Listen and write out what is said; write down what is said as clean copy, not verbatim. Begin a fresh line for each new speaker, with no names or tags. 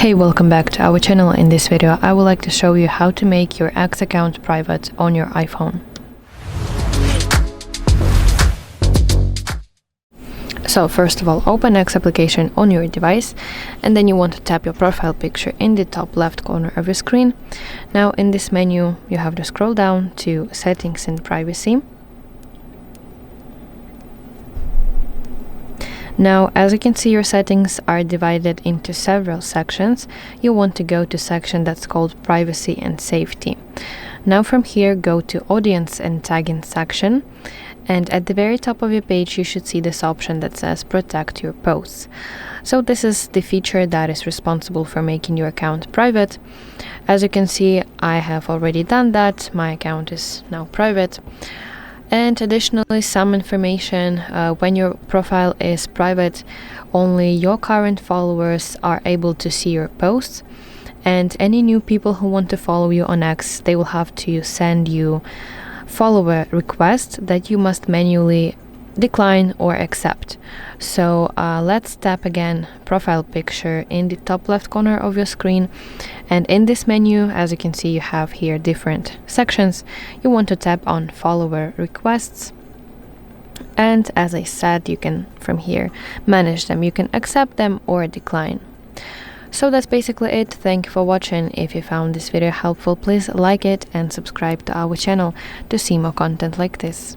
Hey, welcome back to our channel. In this video I would like to show you how to make your X account private on your iPhone. So first of all, open X application on your device, and then you want to tap your profile picture in the top left corner of your screen. Now in this menu you have to scroll down to settings and privacy. Now, as you can see, your settings are divided into several sections. You want to go to section that's called Privacy and Safety. Now from here, go to Audience and Tagging section. And at the very top of your page, you should see this option that says Protect Your Posts. So this is the feature that is responsible for making your account private. As you can see, I have already done that. My account is now private. And additionally, some information, when your profile is private, only your current followers are able to see your posts, and any new people who want to follow you on X, they will have to send you follower requests that you must manually decline or accept. So let's tap again profile picture in the top left corner of your screen, and in this menu, as you can see, you have here different sections. You want to tap on follower requests, and as I said, you can from here manage them. You can accept them or decline. So that's basically it. Thank you for watching. If you found this video helpful, please like it and subscribe to our channel to see more content like this.